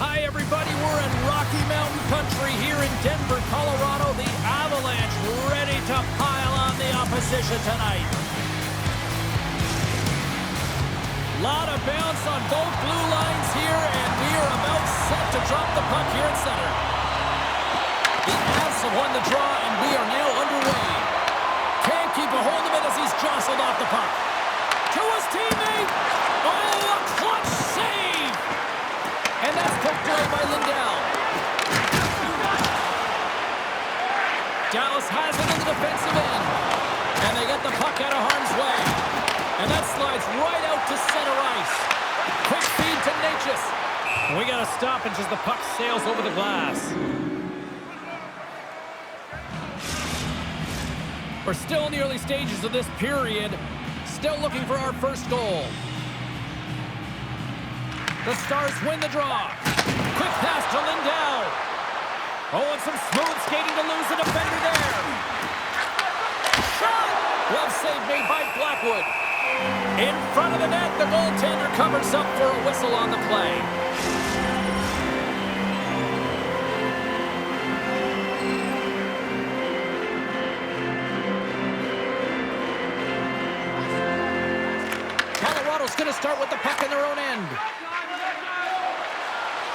Hi, everybody. We're in Rocky Mountain Country here in Denver, Colorado. The Avalanche ready to pile on the opposition tonight. Lot of bounce on both blue lines here, and we are about set to drop the puck here in center. The Avs have won the draw, and we are now underway. Can't keep a hold of it as he's jostled off the puck. To his teammate. Oh, a clutch save! And that's poked away by Lindell. Dallas has it in the defensive end. And they get the puck out of harm's way. And that slides right out to center ice. Quick feed to Natchez. We got to stop as the puck sails over the glass. We're still in the early stages of this period. Still looking for our first goal. The Stars win the draw. Quick pass to Lindell. Oh, and some smooth skating to lose the defender there. Shot! Glove save made by Blackwood. In front of the net, the goaltender covers up for a whistle on the play. Colorado's going to start with the puck in their own end.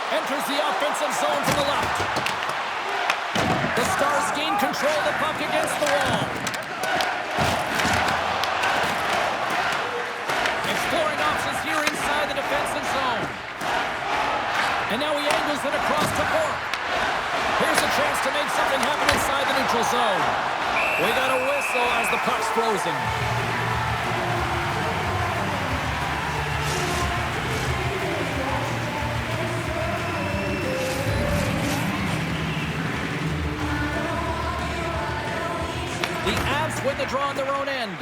Enters the offensive zone from the left. The Stars gain control of the puck against the wall. Exploring options here inside the defensive zone. And now he angles it across to Bourque. Here's a chance to make something happen inside the neutral zone. We got a whistle as the puck's frozen. The Avs win the draw on their own end.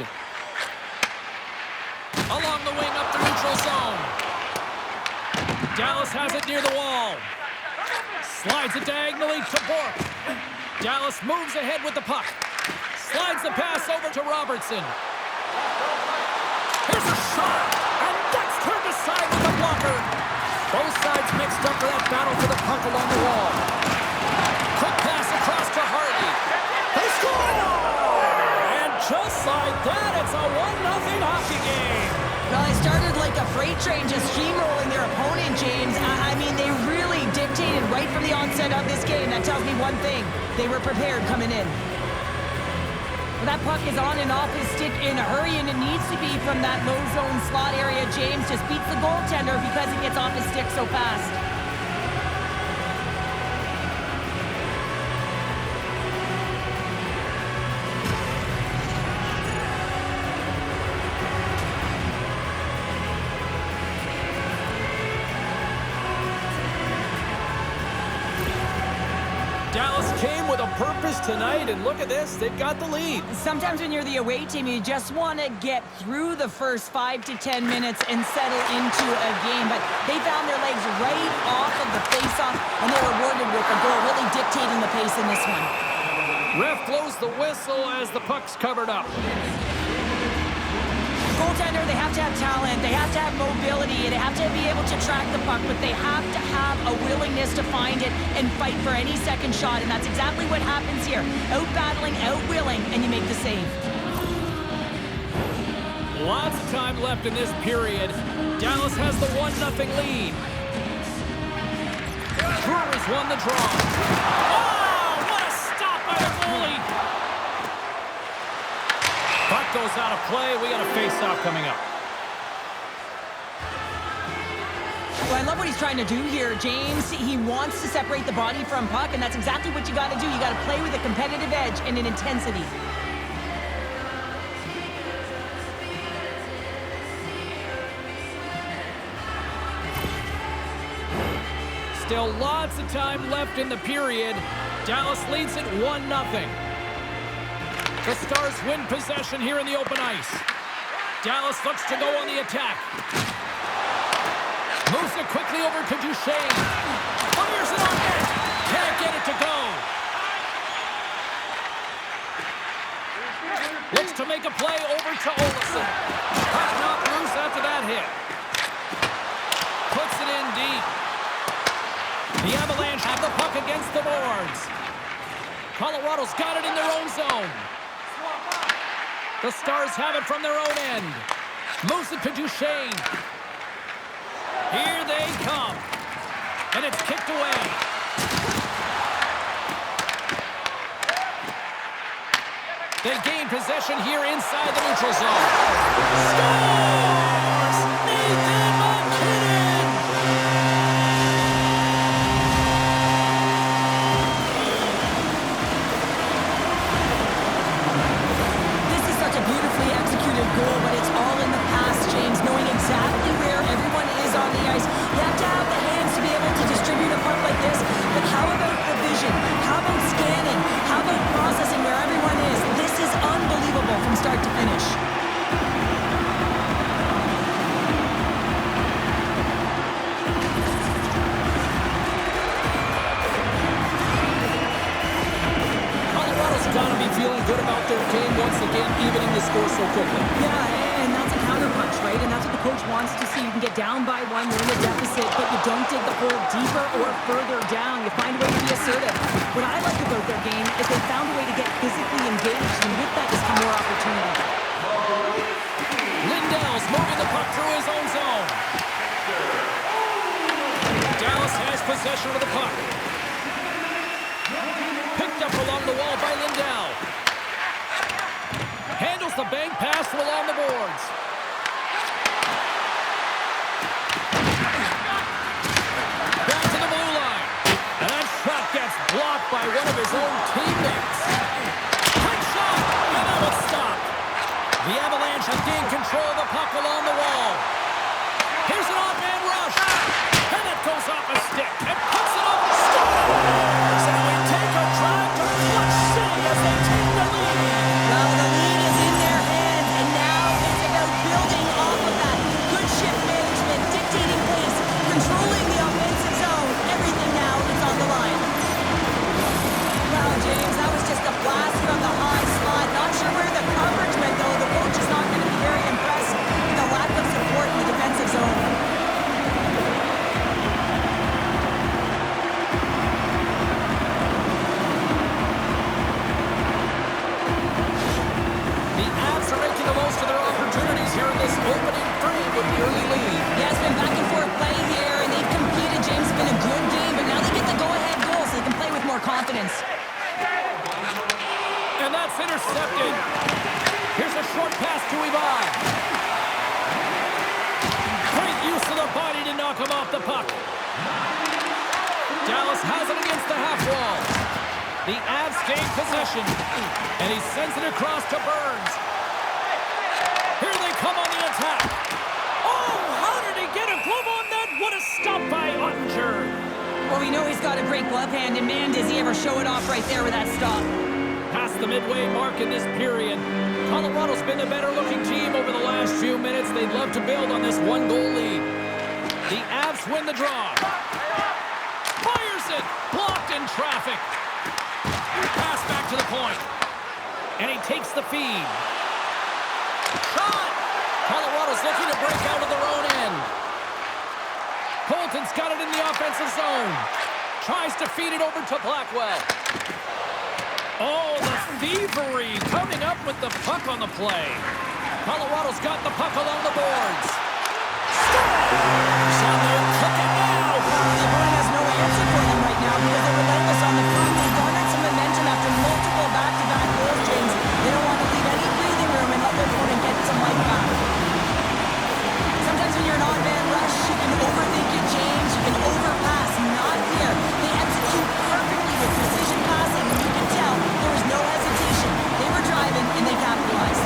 Along the wing up the neutral zone. Dallas has it near the wall. Slides it diagonally to Bourque. Dallas moves ahead with the puck. Slides the pass over to Robertson. Here's a shot. And that's turned aside with the blocker. Both sides mixed up for that battle for the puck along the wall. Quick pass across to Harley. They score! Just like that, it's a 1-0 hockey game. Well, they started like a freight train just steamrolling their opponent, James. I mean, they really dictated right from the onset of this game. That tells me one thing. They were prepared coming in. Well, that puck is on and off his stick in a hurry, and it needs to be from that low zone slot area. James just beats the goaltender because he gets off his stick so fast. Dallas came with a purpose tonight, and look at this, they've got the lead. Sometimes when you're the away team, you just want to get through the first 5 to 10 minutes and settle into a game, but they found their legs right off of the face-off, and they were rewarded with a goal, really dictating the pace in this one. Ref blows the whistle as the puck's covered up. Goaltender, they have to have talent, they have to have mobility, they have to be able to track the puck, but they have to have a willingness to find it and fight for any second shot, and that's exactly what happens here. Out-battling, out-willing, and you make the save. Lots of time left in this period. Dallas has the 1-0 lead. Brewers won the draw. Oh, what a stop by the goalie! Puck goes out of play. We got a face-off coming up. Well, I love what he's trying to do here, James. He wants to separate the body from puck, and that's exactly what you got to do. You got to play with a competitive edge and an intensity. Still lots of time left in the period. Dallas leads it 1-0. The Stars win possession here in the open ice. Dallas looks to go on the attack. Moves it quickly over to Duchesne. Fires it on net. Can't get it to go. Looks to make a play over to Olsen. Puck knocked loose after that hit. Puts it in deep. The Avalanche have the puck against the boards. Colorado's got it in their own zone. The Stars have it from their own end. Moves it to Duchesne. Here they come. And it's kicked away. They gain possession here inside the neutral zone. Scores! Nathan McKinnon! This is such a beautifully executed goal, but it's all in the pass, James, knowing exactly where everyone is on the ice. You have to have the hands to be able to distribute a puck like this, but how about the vision? How about scanning? How about processing where everyone is? This is unbelievable from start to finish. Colorado's got to be feeling good about their game once again, evening the score so quickly. Yeah, and that's a counterpunch, right? And that's what the coach wants to see. You can get down by one, you're in a deficit, but you don't dig the hole deeper or further down. You find a way to be assertive. What I like about their game is they found a way to get physically engaged, and with that just come more opportunity. Lindell's moving the puck through his own zone. Dallas has possession of the puck. Picked up along the wall by Lindell. Handles the bank pass along the boards. Back to the blue line. And that shot gets blocked by one of his own teammates. Quick shot, and that was stopped. The Avalanche have gained control of the puck along the wall. Here's an odd man rush. And it goes off a stick and puts it up. Scores! And we take a drive to Clutch City as they take the lead. Well, the lead is in their hands, and now it's about building off of that. Good shift management, dictating pace, controlling the offensive zone. Everything now is on the line. Wow, James, that was just a blast from the high slot. Not sure where the coverage went, though. The coach is not going to be very impressed with the lack of support in the defensive zone. The Avs are making the most of their opportunities here in this opening frame with the early lead. Yeah, it's been back and forth play here, and they've competed. James, it's been a good game, but now they get the go-ahead goal so they can play with more confidence. And that's intercepted. Here's a short pass to Ivan. Great use of the body to knock him off the puck. Dallas has it against the half wall. The Avs gain possession. And he sends it across to Burns. Here they come on the attack. Oh, how did he get a glove on that? What a stop by Ottinger. Well, we know he's got a great glove hand, and man, does he ever show it off right there with that stop. Past the midway mark in this period. Colorado's been the better-looking team over the last few minutes. They'd love to build on this one-goal lead. The Avs win the draw. Fires it. Blocked in traffic. Pass back to the point. And he takes the feed. Shot! Colorado's looking to break out of their own end. Colton's got it in the offensive zone. Tries to feed it over to Blackwell. Oh, the thievery coming up with the puck on the play. Colorado's got the puck along the boards. Scores! And they're cooking now. The Bruin has no answer for them right now because they're relentless on the front. They've garnered some momentum after multiple back-to-back goals, James. They don't want to leave any breathing room and let their opponent get some life back. Sometimes when you're an odd-man rush, you can overthink it, James. You can overpass. Not here. They execute perfectly with precision passing. You can tell there was no hesitation. They were driving, and they capitalized.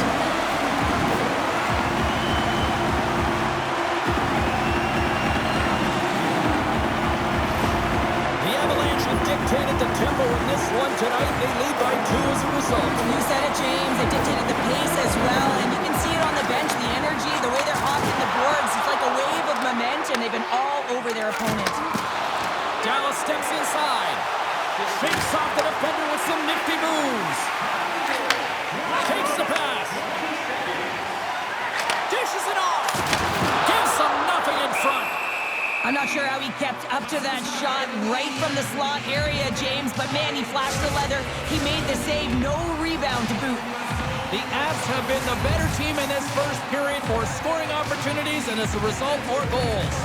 The Avalanche have dictated the tempo in this one tonight. They lead by 2 as a result. You said it, James. They dictated the pace as well, and you can see it on the bench, the energy, the way they're hawking the boards. It's like a wave of momentum. They've been all over their opponent. Dallas steps inside. Shakes off the defender with some nifty moves. Takes the pass. Dishes it off. Gives them nothing in front. I I'm not sure how he kept up to that shot right from the slot area, James, but man, he flashed the leather. He made the save, no rebound to boot. The Avs have been the better team in this first period for scoring opportunities and as a result, more goals.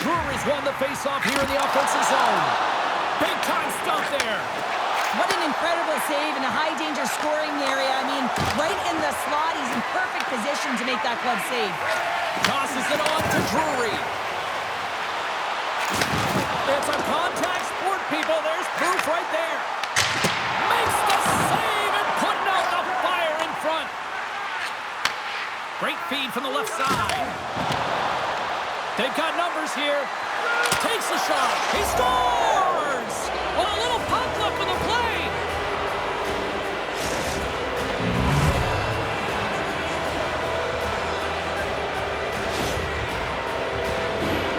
Brewery's won the face-off here in the offensive zone. Big time stuff there. What an incredible save in a high-danger scoring area. I mean, right in the slot, he's in perfect position to make that glove save. Tosses it on to Drury. It's a contact sport, people. There's proof right there. Makes the save and putting out the fire in front. Great feed from the left side. They've got numbers here. Takes a shot. He scores! Well, a little puck luck with the play.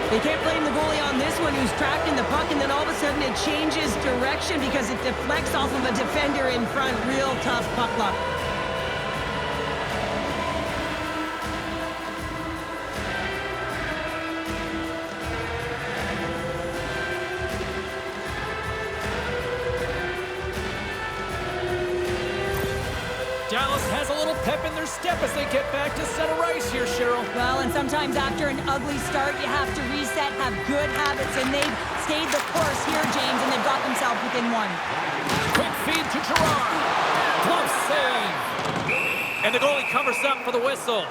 They can't blame the goalie on this one who's tracking the puck, and then all of a sudden it changes direction because it deflects off of a defender in front. Real tough puck luck. Dallas has a little pep in their step as they get back to center ice here, Cheryl. Well, and sometimes after an ugly start, you have to reset, have good habits, and they've stayed the course here, James, and they've got themselves within one. Quick feed to Gerard. Glove save. And the goalie covers up for the whistle.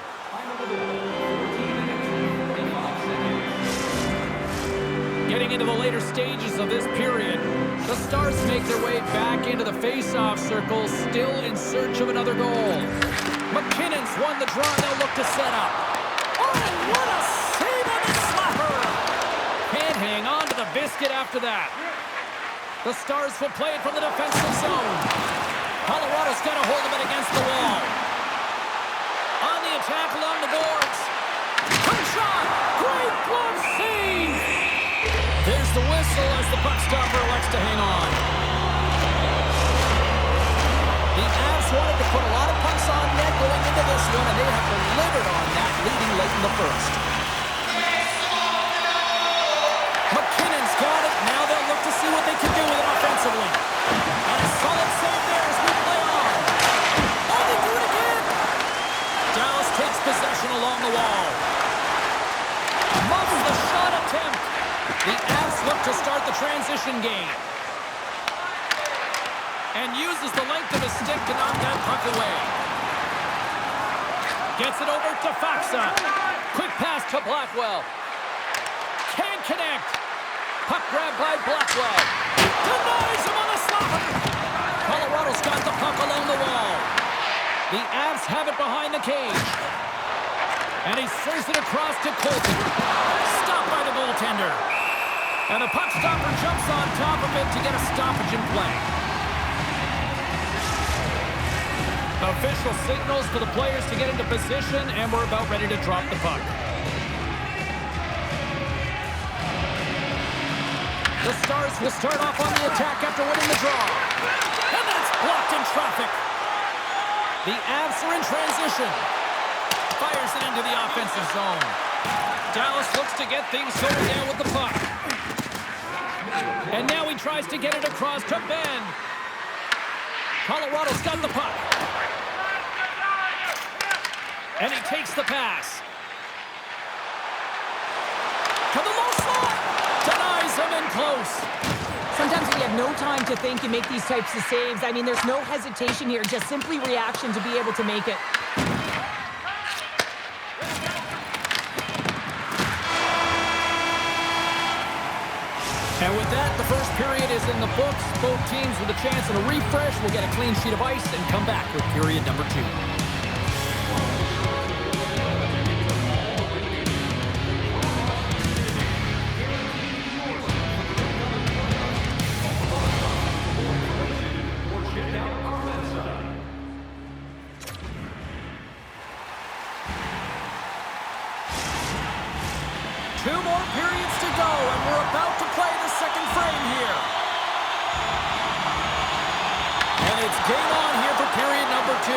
Getting into the later stages of this period, the Stars make their way back into the face-off circle, still in search of another goal. McKinnon's won the draw, and they'll look to set up. Oh, what a save on the slapper! Can't hang on to the biscuit after that. The Stars will play it from the defensive zone. Colorado's got a hold of it against the wall. On the attack along the boards. Quick shot! Great glove save! There's the whistle as the puck stopper elects to hang on. The Avs wanted to put a lot of pucks on net going into this one, and they have delivered on that, leading late in the first. McKinnon's got it. Now they'll look to see what they can do with it offensively. And a solid save there as we play on. Oh, they do it again! Dallas takes possession along the wall. Muffs the shot attempt. The Avs look to start the transition game. And uses the length of his stick to knock that puck away. Gets it over to Faxa. Quick pass to Blackwell. Can't connect. Puck grab by Blackwell. Denies him on the slapper. Colorado's got the puck along the wall. The Avs have it behind the cage. And he serves it across to Colton. Stopped by the goaltender. And the puck stopper jumps on top of it to get a stoppage in play. Official signals for the players to get into position, and we're about ready to drop the puck. The Stars will start off on the attack after winning the draw. And that's blocked in traffic. The Avs are in transition. Fires it into the offensive zone. Dallas looks to get things going down with the puck. And now he tries to get it across to Benn. Colorado's got the puck. And he takes the pass. To the low slot. Denies him in close. Sometimes when you have no time to think and make these types of saves, I mean, there's no hesitation here, just simply reaction to be able to make it. And with that, the first period is in the books. Both teams with a chance at a refresh will get a clean sheet of ice and come back with period number 2. Two more periods to go, and we're about to play the second frame here. And it's game on here for period number 2.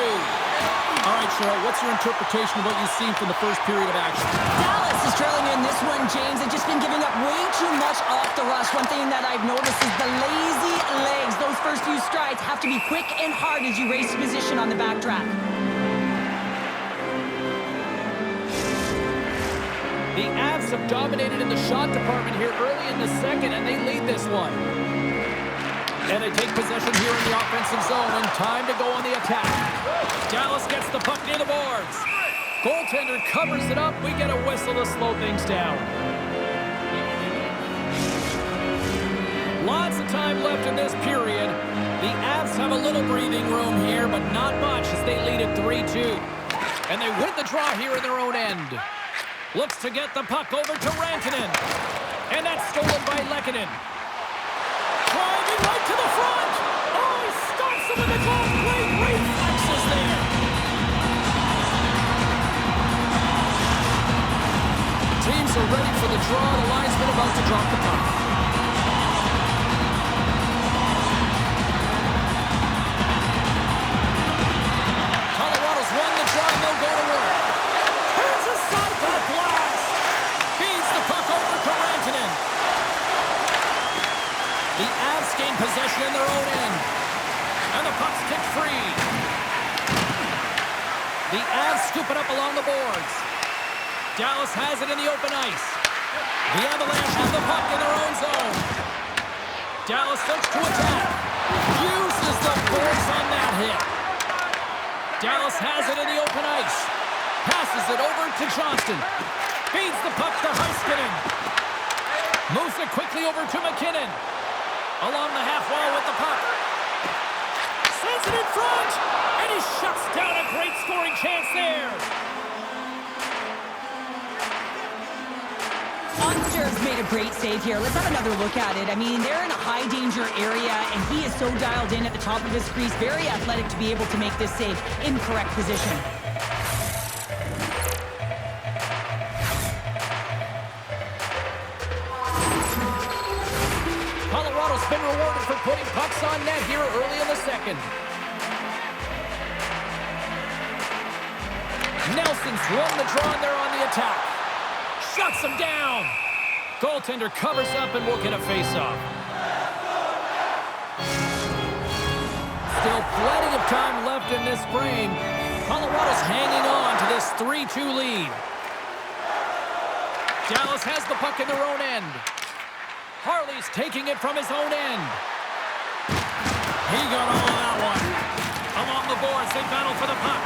All right, Cheryl, what's your interpretation of what you've seen from the first period of action? Dallas is trailing in this one, James. They've just been giving up way too much off the rush. One thing that I've noticed is the lazy legs. Those first few strides have to be quick and hard as you race position on the backtrack. The Avs have dominated in the shot department here early in the second, and they lead this one. And they take possession here in the offensive zone, and time to go on the attack. Dallas gets the puck near the boards. Goaltender covers it up. We get a whistle to slow things down. Lots of time left in this period. The Avs have a little breathing room here, but not much as they lead at 3-2. And they win the draw here in their own end. Looks to get the puck over to Rantanen. And that's stolen by Lehkonen. Driving right to the front. Oh, he stops him with a goal. Great reflexes there. Teams are ready for the draw. The linesman about to drop the puck. Colorado's won the draw, and they'll go to work. Here's a side-back blast. Feeds the puck over to Rantanen. The Avs gain possession in their own end. And the puck's kicked free. The Avs scoop it up along the boards. Dallas has it in the open ice. The Avalanche have the puck in their own zone. Dallas looks to attack. Uses the force on that hit. Dallas has it in the open ice. Passes it over to Johnston. Feeds the puck to Heiskanen. Moves it quickly over to McKinnon. Along the half wall with the puck. Sends it in front. And he shuts down a great scoring chance there. Unserv's made a great save here. Let's have another look at it. I mean, they're in a high-danger area, and he is so dialed in at the top of his crease. Very athletic to be able to make this save in correct position. Colorado's been rewarded for putting pucks on net here early in the second. Nelson's won the draw, and they're on the attack. Shuts him down. Goaltender covers up and will get a face-off. Still plenty of time left in this frame. Colorado's hanging on to this 3-2 lead. Dallas has the puck in their own end. Harley's taking it from his own end. He got all of that one. Along the boards, they battle for the puck.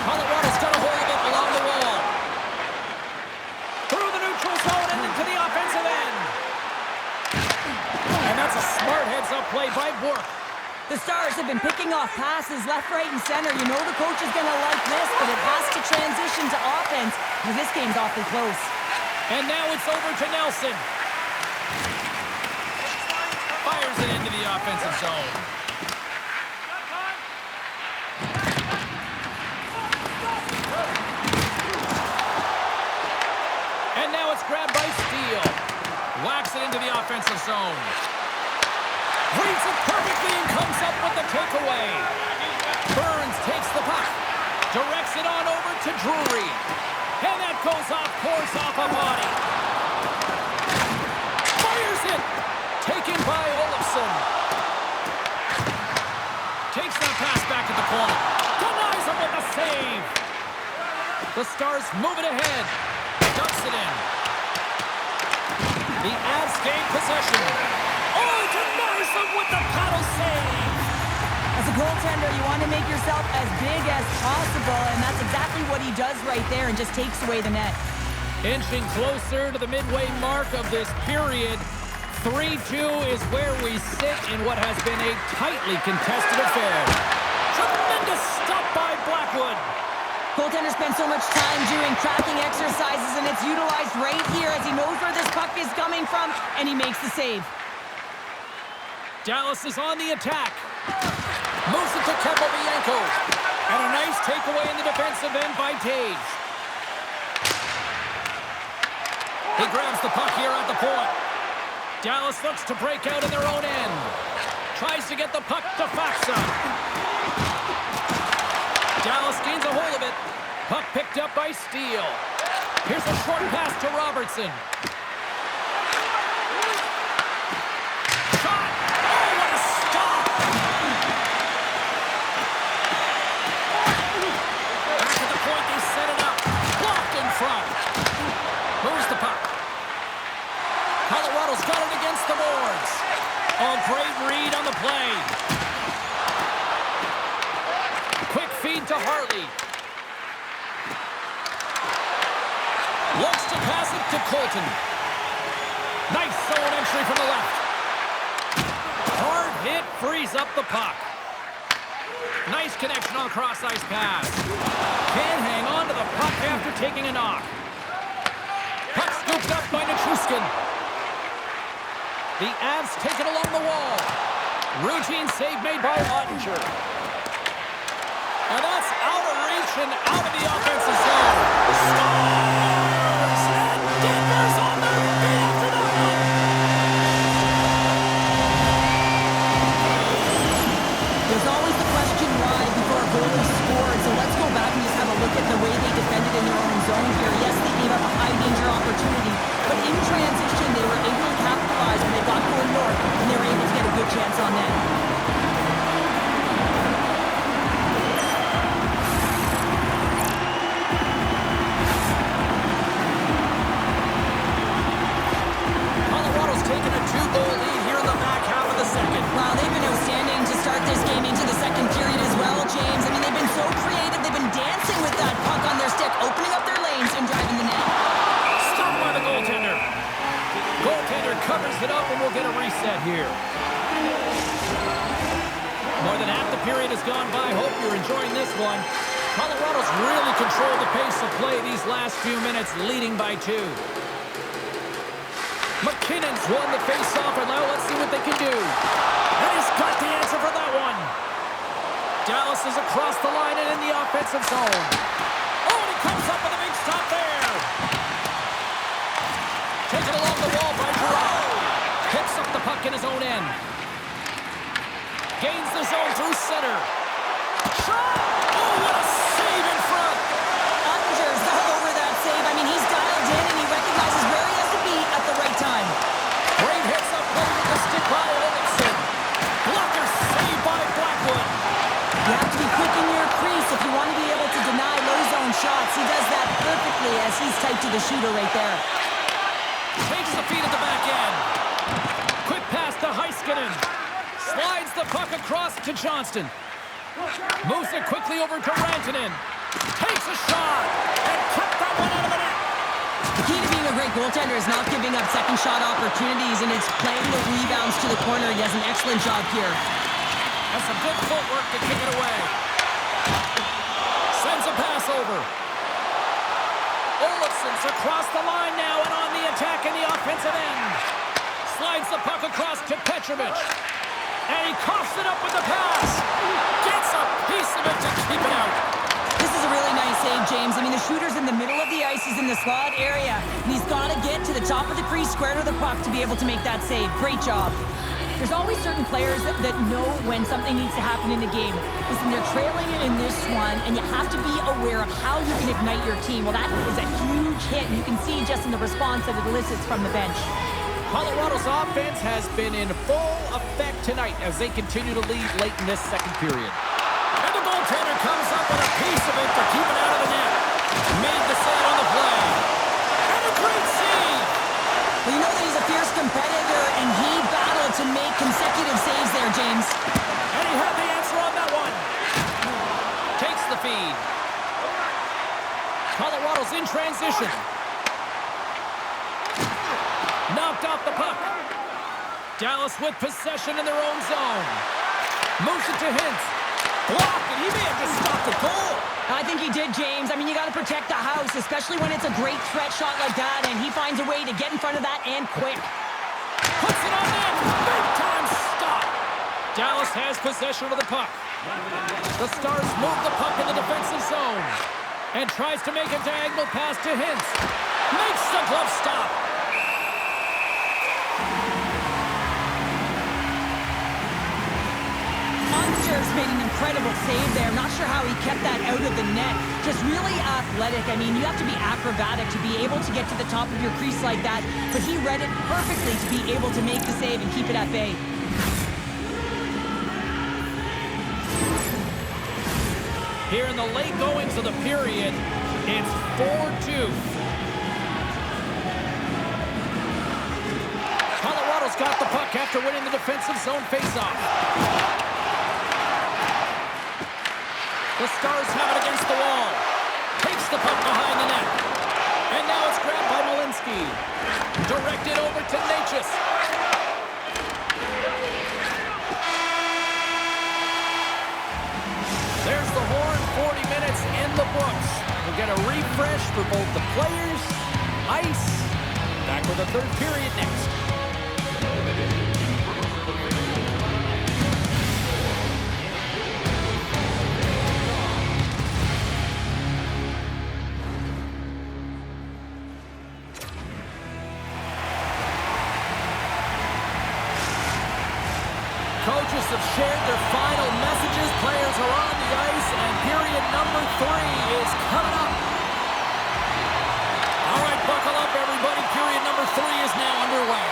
Colorado's got a hold of it along the wall. Through the neutral zone and into the offensive end. And that's a smart heads-up play by Bourque. The Stars have been picking off passes left, right, and center. You know the coach is going to like this, but it has to transition to offense because this game's awfully close. And now it's over to Nelson. Fires it into the offensive zone. And now it's grabbed by Steele. Whacks it into the offensive zone. Reads it perfectly and comes up with the takeaway. Burns takes the puck. Directs it on over to Drury. And that goes off, pours off a body. Fires it. Taken by Olofsson. Takes that pass back at the corner. Denies him with a save. The Stars move it ahead. Dumps it in. The Avs gain possession. Oh, denies him with the paddle save. As a goaltender, you want to make yourself as big as possible, and that's exactly what he does right there and just takes away the net. Inching closer to the midway mark of this period. 3-2 is where we sit in what has been a tightly contested affair. Tremendous stop by Blackwood. Goaltender spends so much time doing tracking exercises, and it's utilized right here as he knows where this puck is coming from, and he makes the save. Dallas is on the attack. Moves it to Kopovienko. And a nice takeaway in the defensive end by Taves. He grabs the puck here at the point. Dallas looks to break out in their own end. Tries to get the puck to Faksa. Dallas gains a hold of it. Puck picked up by Steele. Here's a short pass to Robertson. Shot! Oh, what a stop! Back at the point, they set it up. Blocked in front. Moves the puck. Colorado's got it against the boards. Oh, great read on the play. Quick feed to Hartley. Looks to pass it to Colton. Nice zone entry from the left. Hard hit frees up the puck. Nice connection on the cross-ice pass. Can't hang on to the puck after taking a knock. Puck scooped up by Nichushkin. The Avs take it along the wall. Routine save made by Ottinger. And that's out of reach and out of the offensive zone. Scores! And Denver's on their feet after that one. There's always the question why before a goal is scored. So let's go back and just have a look at the way they defended in their own zone here. Yes, they gave up a high-danger opportunity, but in transition, they were able to capitalize when they got going north, and they were able to get a good chance on that. Colorado's taken a 2-goal lead here in the back half of the second. Wow, they've been outstanding to start this game into the second period as well, James. I mean, they've been so creative. They've been dancing with that puck on their stick, opening up their lanes and driving the net. Stopped by the goaltender. Goaltender covers it up and we'll get a reset here. More than half the period has gone by. Hope you're enjoying this one. Colorado's really controlled the pace of play these last few minutes, leading by 2. McKinnon's won the face-off, and now let's see what they can do. And he's got the answer for that one. Dallas is across the line and in the offensive zone. Oh, and he comes up with a big stop there. Taken along the wall by Giroux. Picks up the puck in his own end. Gains the zone through center. Shot! Oh, what a save in front! Ottinger's all over that save. I mean, he's dialed in and he recognizes where he has to be at the right time. Great hits up play with the stick by Olsen. Blocker save by Blackwood. You have to be quick in your crease if you want to be able to deny low zone shots. He does that perfectly as he's tight to the shooter right there. Takes the feed at the back end. Quick pass to Heiskanen. Slides the puck across to Johnston. Moves it quickly over to Rantanen. Takes a shot and kept that one out of the net. The key to being a great goaltender is not giving up second shot opportunities, and it's playing the rebounds to the corner. He has an excellent job here. Has some good footwork to kick it away. Sends a pass over. Olafson's across the line now and on the attack in the offensive end. Slides the puck across to Petrovic. And he coughs it up with the pass. Gets a piece of it to keep it out. This is a really nice save, James. I mean, the shooter's in the middle of the ice. He's in the slot area. And he's got to get to the top of the crease, square to the puck to be able to make that save. Great job. There's always certain players that know when something needs to happen in the game. Listen, they're trailing in this one, and you have to be aware of how you can ignite your team. Well, that is a huge hit, and you can see just in the response that it elicits from the bench. Colorado's offense has been in full effect tonight as they continue to lead late in this second period. And the goaltender comes up with a piece of it to keep it out of the net. Made the save on the play. And a great save! Well, you know that he's a fierce competitor, and he battled to make consecutive saves there, James. And he had the answer on that one. Takes the feed. Colorado's in transition. Knocked off the puck. Dallas with possession in their own zone. Moves it to Hintz. Blocked, and he may have just stopped the goal. I think he did, James. I mean, you got to protect the house, especially when it's a great threat shot like that, and he finds a way to get in front of that and quick. Puts it on net. Big time stop. Dallas has possession of the puck. The Stars move the puck in the defensive zone and tries to make a diagonal pass to Hintz. Makes the glove stop. Ottinger's made an incredible save there. Not sure how he kept that out of the net. Just really athletic. I mean, you have to be acrobatic to be able to get to the top of your crease like that. But he read it perfectly to be able to make the save and keep it at bay. Here in the late goings of the period, it's 4-2. Colorado's got the puck after winning the defensive zone faceoff. The Stars have it against the wall. Takes the puck behind the net. And now it's grabbed by Landeskog. Directed over to Necas. There's the horn, 40 minutes in the books. We'll get a refresh for both the players, ice. Back with the third period next. Coaches have shared their final messages. Players are on the ice, and period number 3 is coming up. All right, buckle up, everybody. Period number 3 is now underway.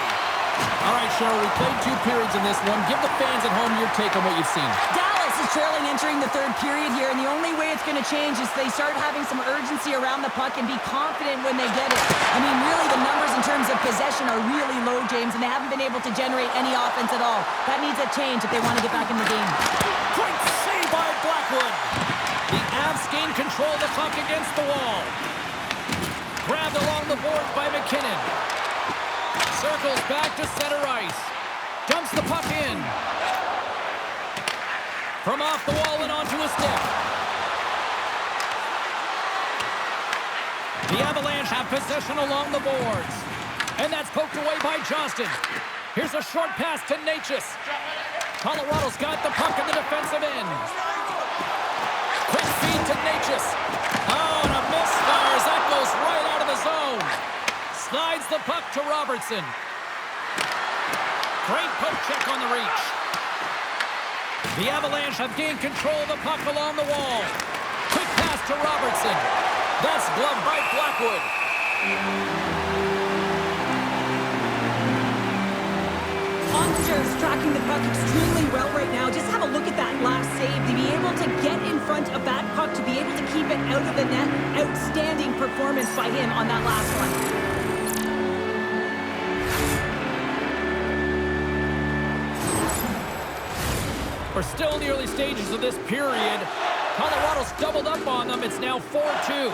All right, Cheryl, we played 2 periods in this one. Give the fans at home your take on what you've seen. Dallas is trailing entering the third period here, and the only way it's going to change is they start having some urgency around the puck and be confident when they get it. I mean, really, the numbers in terms of possession are really low, James, and they haven't been able to generate any offense at all. That needs a change if they want to get back in the game. Great save by Blackwood. The Avs gain control of the puck against the wall. Grabbed along the boards by McKinnon. Circles back to center ice. Dumps the puck in. From off the wall and onto a stick. The Avalanche have possession along the boards. And that's poked away by Johnston. Here's a short pass to Necas. Colorado's got the puck in the defensive end. Quick feed to Necas. Oh, and a misfire as that goes right out of the zone. Slides the puck to Robertson. Great poke check on the reach. The Avalanche have gained control of the puck along the wall. Quick pass to Robertson. That's gloved by Blackwood. Officers tracking the puck extremely well right now. Just have a look at that last save. To be able to get in front of that puck, to be able to keep it out of the net. Outstanding performance by him on that last one. We're still in the early stages of this period. Colorado's doubled up on them. It's now 4-2.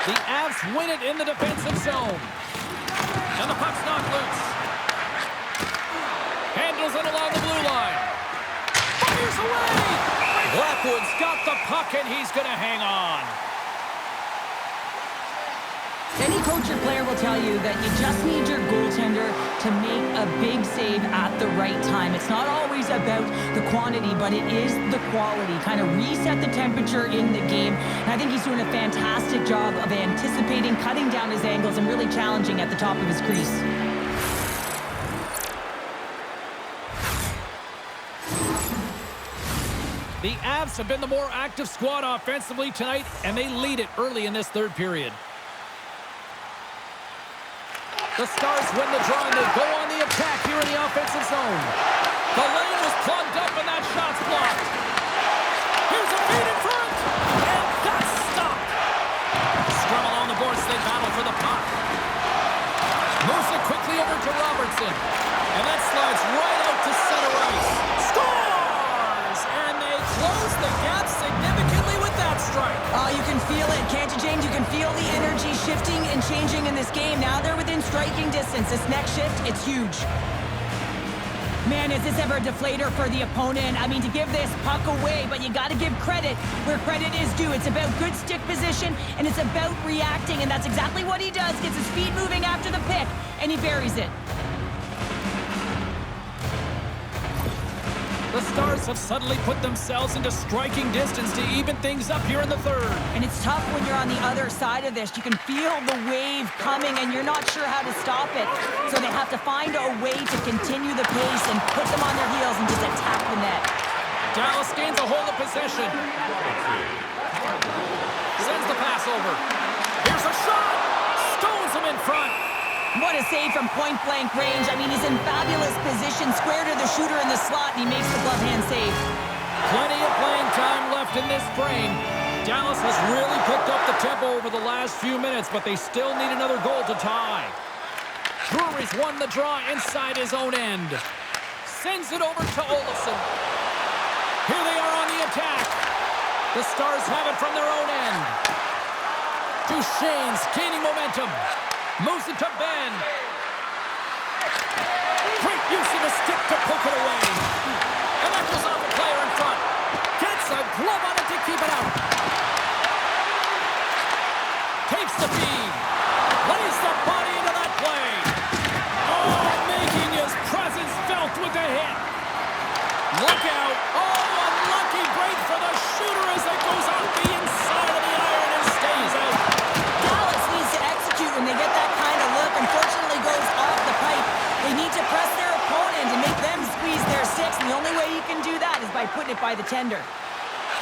The Avs win it in the defensive zone. And the puck's knocked loose. Handles it along the blue line. Fires away! Blackwood's got the puck, and he's going to hang on. Any coach or player will tell you that you just need your goaltender to make a big save at the right time. It's not always about the quantity, but it is the quality. Kind of reset the temperature in the game. And I think he's doing a fantastic job of anticipating, cutting down his angles, and really challenging at the top of his crease. The Avs have been the more active squad offensively tonight, and they lead it early in this third period. The Stars win the draw, and they go on the attack here in the offensive zone. The lane was plugged up, and that shot's blocked. Here's a feed in front, and that's stopped. Scrum along the boards, they battle for the puck. Moves it quickly over to Robertson, and that slides right out to center ice. Scores! And they close the gap significantly with that strike. Oh, you can feel it, can't you, James? You can feel the energy shifting and changing in this game. Now they're within striking distance. This next shift, it's huge. Man, is this ever a deflator for the opponent? I mean, to give this puck away, but you got to give credit where credit is due. It's about good stick position, and it's about reacting, and that's exactly what he does. Gets his feet moving after the pick, and he buries it. The Stars have suddenly put themselves into striking distance to even things up here in the third. And it's tough when you're on the other side of this. You can feel the wave coming, and you're not sure how to stop it. So they have to find a way to continue the pace and put them on their heels and just attack the net. Dallas gains a hold of possession. Sends the pass over. Here's a shot! Stones him in front. What a save from point-blank range. I mean, he's in fabulous position, square to the shooter in the slot, and he makes the glove hand save. Plenty of playing time left in this frame. Dallas has really picked up the tempo over the last few minutes, but they still need another goal to tie. Brewery's won the draw inside his own end. Sends it over to Olofsson. Here they are on the attack. The Stars have it from their own end. Duchesne's gaining momentum. Moves it to Benn. Great use of the stick to poke it away. And that goes off a player in front. Gets a glove on it to keep it out. Takes the feed. Lays the body into that play. Oh, making his presence felt with the hit. Look out. Oh, unlucky break for the shooter as it goes off the inside of the iron and stays out. Dallas needs to execute when they get that kind of look. Unfortunately, goes off the pipe. They need to press their opponent and make them squeeze their sticks. And the only way you can do that is by putting it by the tender.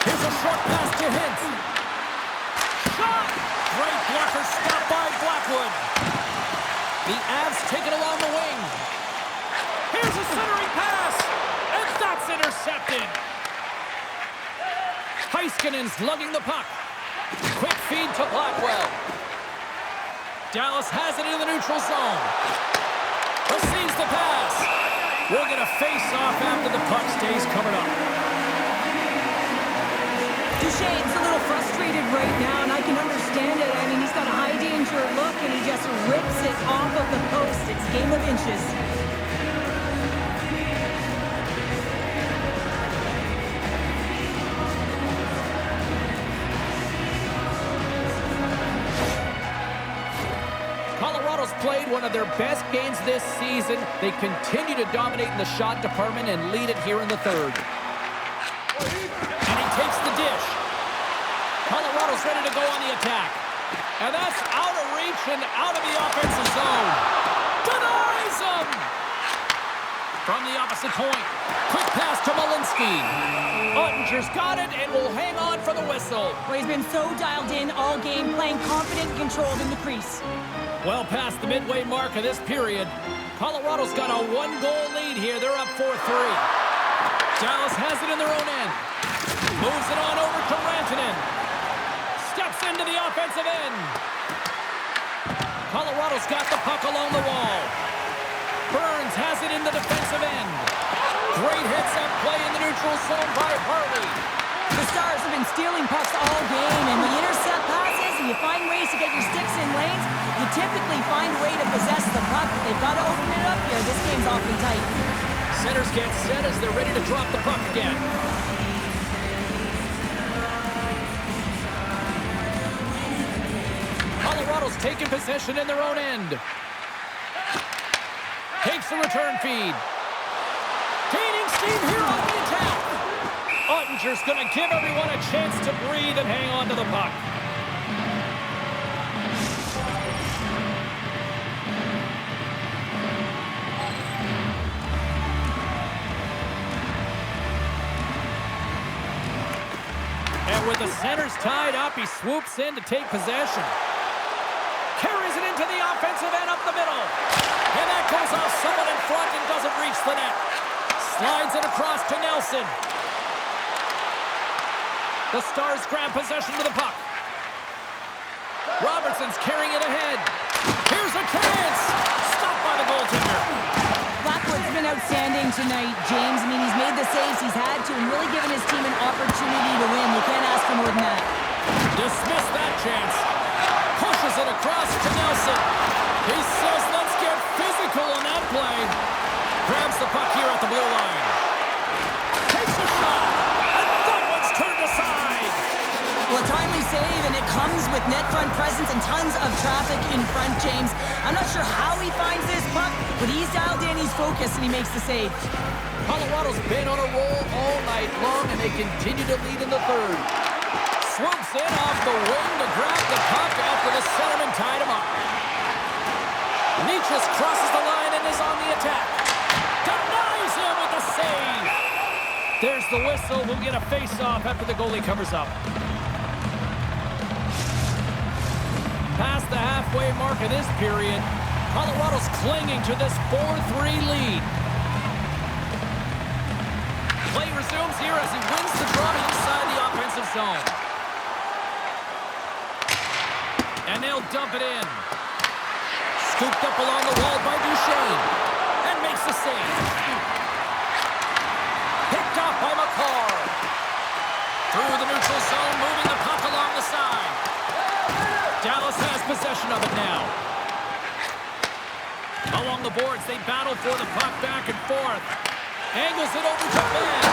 Here's a short pass to Hintz. Shot! Great blocker stopped by Blackwood. The Avs take it along the wing. Here's a centering pass. And that's intercepted. Heiskanen's lugging the puck. Quick feed to Blackwell. Dallas has it in the neutral zone. Receives the pass. We'll get a face-off after the puck stays covered up. Duchesne's a little frustrated right now, and I can understand it. I mean, he's got a high-danger look, and he just rips it off of the post. It's a game of inches. Colorado's played one of their best games this season. They continue to dominate in the shot department and lead it here in the third. And he takes the dish. Colorado's ready to go on the attack. And that's out of reach and out of the offensive zone. Denies him! From the opposite point. Quick pass to Malinsky. Ottinger's got it and will hang on for the whistle. Well, he's been so dialed in all game, playing confident and controlled in the crease. Well past the midway mark of this period. Colorado's got a one-goal lead here. They're up 4-3. Dallas has it in their own end. Moves it on over to Rantanen. Steps into the offensive end. Colorado's got the puck along the wall. Burns has it in the defensive end. Great hits-up play in the neutral zone by Harley. The Stars have been stealing pucks all game, and when you intercept passes and you find ways to get your sticks in lanes, you typically find a way to possess the puck. They've got to open it up here. This game's awfully tight. Centers get set as they're ready to drop the puck again. Colorado's taking possession in their own end. Takes the return feed. Gaining steam here on the attack. Ottinger's going to give everyone a chance to breathe and hang on to the puck. And with the centers tied up, he swoops in to take possession. Carries it into the offensive end up the middle. And that goes off someone in front and doesn't reach the net. Slides it across to Nelson. The Stars grab possession of the puck. Robertson's carrying it ahead. Here's a chance. Stopped by the goaltender. Blackwood's been outstanding tonight, James. I mean, he's made the saves he's had to and really given his team an opportunity to win. You can't ask for more than that. Dismiss that chance. Pushes it across to Nelson. He says, let's get physical on that play. Grabs the puck here at the blue line. Takes a shot. And that one's turned aside. Well, a timely save, and it comes with net front presence and tons of traffic in front, James. I'm not sure how he finds this puck, but he's dialed in, he's focused, and he makes the save. Colorado's been on a roll all night long, and they continue to lead in the third. Swoops in off the wing to grab the puck after the centerman tied him up. Nietzsche crosses the line and is on the attack. Denies him with the save. There's the whistle. We'll get a face-off after the goalie covers up. Past the halfway mark of this period, Colorado's clinging to this 4-3 lead. Play resumes here as he wins the draw inside the offensive zone. And they'll dump it in. Scooped up along the wall by Duchesne. And makes the save. Picked off by McCarr. Through the neutral zone, moving the puck along the side. Dallas has possession of it now. Along the boards, they battle for the puck back and forth. Angles it over to Benn.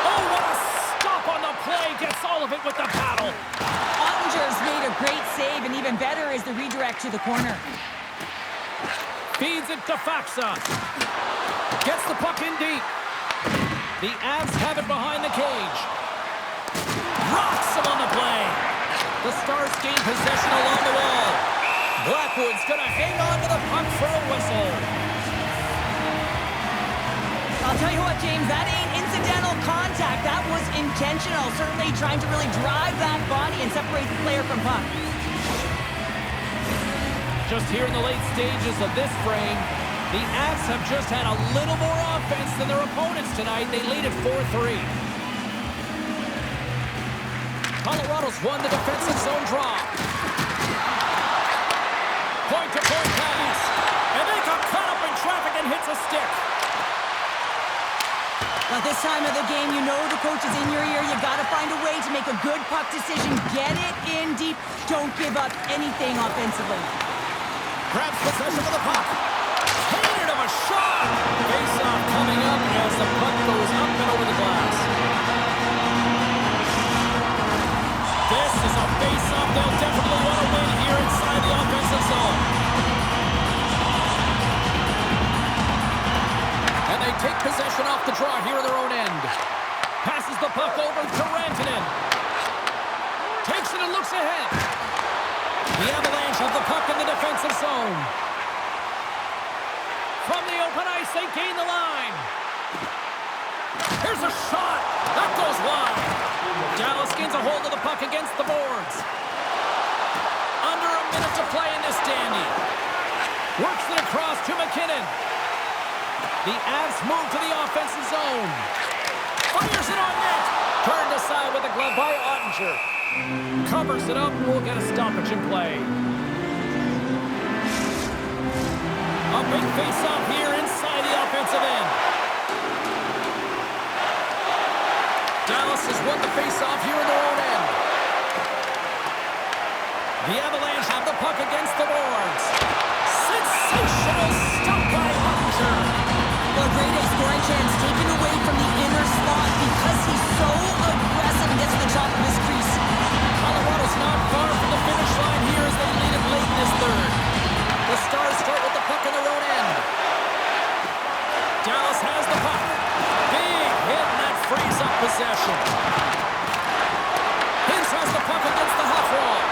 Oh, what a stop on the play. Gets all of it with the paddle. Ottinger's made a great save, and even better is the redirect to the corner. Feeds it to Faxa. Gets the puck in deep. The Avs have it behind the cage. Rocks him on the play. The Stars gain possession along the wall. Blackwood's going to hang on to the puck for a whistle. I'll tell you what, James, that ain't incidental contact. That was intentional. Certainly trying to really drive that body and separate the player from puck. Just here in the late stages of this frame, the Avs have just had a little more offense than their opponents tonight. They lead at 4-3. Colorado's won the defensive zone draw. Point-to-point pass. And they got caught up in traffic and hits a stick. At this time of the game, you know the coach is in your ear. You got to find a way to make a good puck decision. Get it in deep. Don't give up anything offensively. Grabs possession of the puck. Hated of a shot. Face-off coming up as the puck goes up and over the glass. This is a face-off they'll definitely want to win here inside the offensive zone. And they take possession off the draw here in their own end. Passes the puck over to Rantanen. Takes it and looks ahead. The Avalanche have the puck in the defensive zone. From the open ice, they gain the line. Here's a shot. That goes wide. Dallas gains a hold of the puck against the boards. Under a minute to play in this dandy. Works it across to McKinnon. The Avs move to the offensive zone. Fires it on net. Turned aside with a glove by Ottinger. Covers it up. We'll get a stoppage in play. A big face-off here inside the offensive end. Dallas has won the face-off here in their own end. The Avalanche have the puck against the boards. Sensational stop by Ottinger. Well, a great scoring chance taken away from the inner slot because he's so aggressive and gets to the top of his crease. Colorado's not far from the finish line here as they lead it late in this third. The Stars start with the puck in their own end. Dallas has the puck. Big hit, and that frees up possession. Hintz has the puck against the half wall.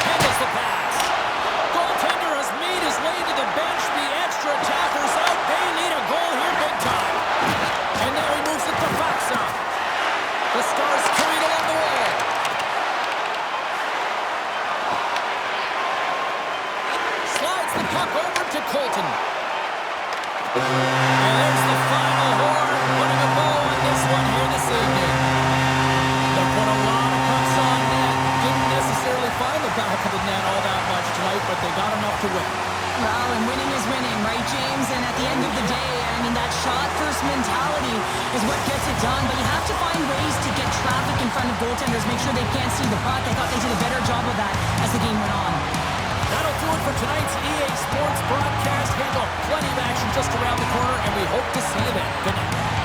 Handles the pass. Goaltender has made his way to the bench. The extra attackers out. They need a goal here big time. And now he moves it to Faxa. The Stars carried along the wall. Slides the puck over to Colton. And there's the final horn, putting a bow on this one here this evening. They put a lot of pucks on net. Didn't necessarily find the back of the net all that much tonight, but they got enough to win. Well, and winning is winning, right, James? And at the end of the day, I mean, that shot-first mentality is what gets it done. But you have to find ways to get traffic in front of goaltenders, make sure they can't see the puck. I thought they did a better job of that as the game went on. That'll do it for tonight's EA Sports broadcast. Hey, look, plenty of action just around the corner, and we hope to see you then. Good night.